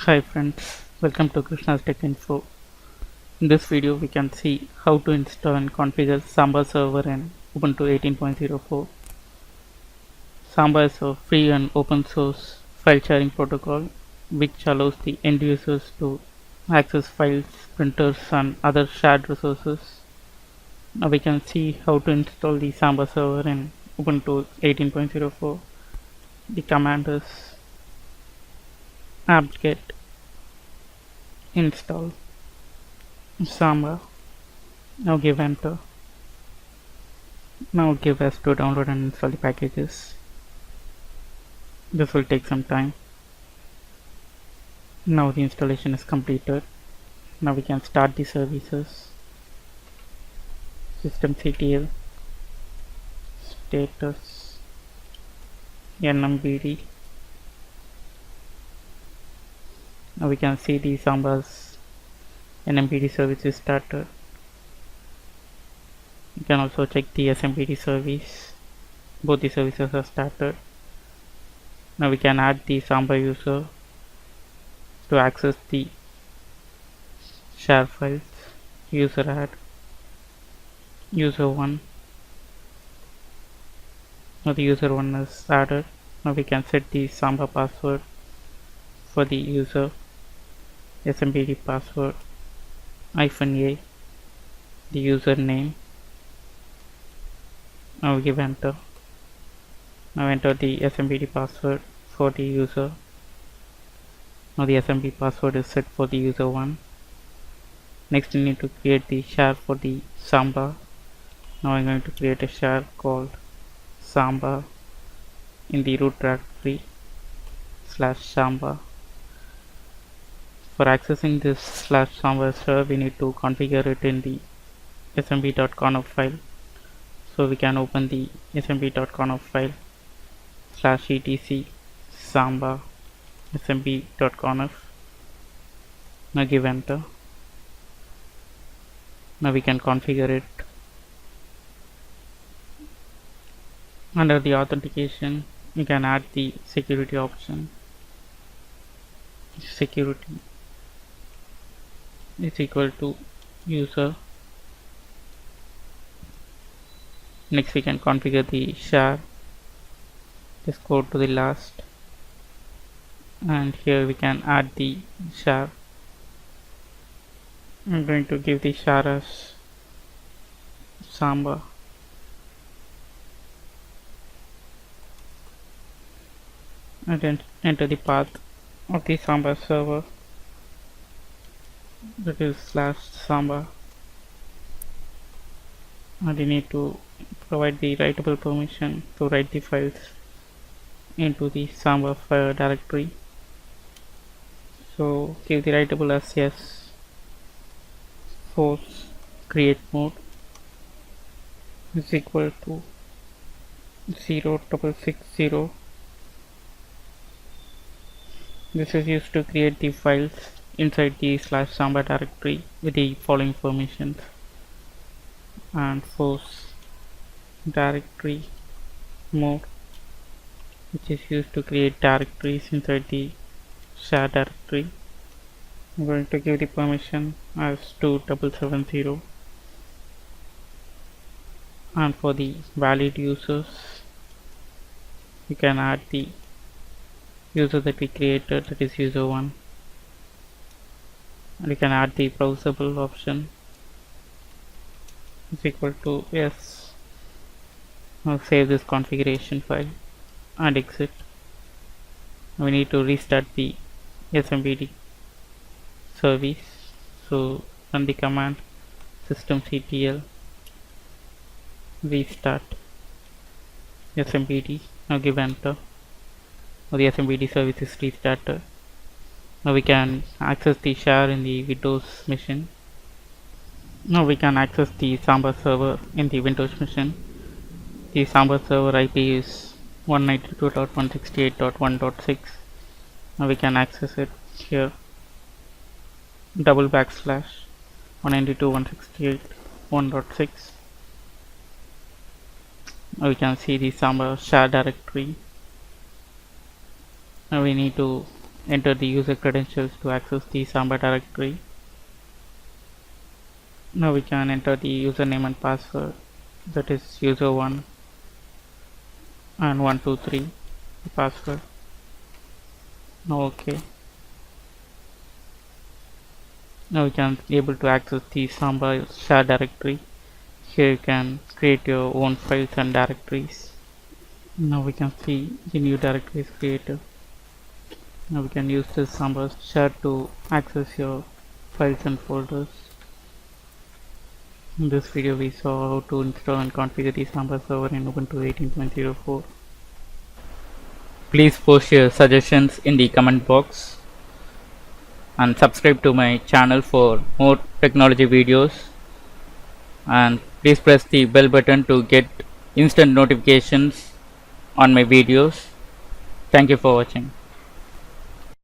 Hi friends, welcome to Krishna's Tech Info. In this video we can see how to install and configure Samba server in Ubuntu 18.04. Samba is a free and open source file sharing protocol which allows the end users to access files, printers and other shared resources. Now we can see how to install the Samba server in Ubuntu 18.04. The command is apt-get install Samba. Now give enter. Now give us to download and install the packages. This will take some time. Now the installation is completed. Now we can start the services. Systemctl status nmbd. Now we can see the Samba's nmbd service is started. You can also check the smbd service. Both the services are started. Now we can add the Samba user to access the share files. User add user 1. Now the user 1 is added. Now we can set the Samba password for the user. SMBD password -a, the username. Now we give enter. Now enter the SMBD password for the user. Now the SMB password is set for the user 1. Next we need to create the share for the Samba. Now I'm going to create a share called Samba in the root directory /Samba. For accessing this /Samba share, we need to configure it in the smb.conf file. So we can open the smb.conf file /etc samba smb.conf. Now give enter. Now we can configure it. Under the authentication, you can add the security option. Security is equal to user. Next we can configure the share. Just go to the last and here we can add the share. I'm going to give the share as Samba. And then enter the path of the Samba server, that is /Samba. And you need to provide the writable permission to write the files into the Samba file directory. So give the writable as yes. Force create mode is equal to 0660. This is used to create the files inside the /Samba directory with the following permissions. And force directory mode, which is used to create directories inside the share directory. I'm going to give the permission as 2770. And for the valid users, you can add the user that we created, that is user 1. And you can add the browsable option is equal to yes. Now save this configuration file and exit. We need to restart the SMBD service. So run the command systemctl restart SMBD. Now give enter. Now the SMBD service is restarted. Now we can access the share in the Windows machine. Now we can access the Samba server in the Windows machine. The Samba server IP is 192.168.1.6. Now we can access it here. /192.168.1.6. Now we can see the Samba share directory. Now we need to enter the user credentials to access the Samba directory. Now we can enter the username and password, that is user1 and 123 the password. Now OK. Now we can be able to access the Samba share directory. Here you can create your own files and directories. Now we can see the new directory is created. Now we can use this Samba share to access your files and folders. In this video we saw how to install and configure the Samba server in Ubuntu 18.04. Please post your suggestions in the comment box and subscribe to my channel for more technology videos, and please press the bell button to get instant notifications on my videos. Thank you for watching.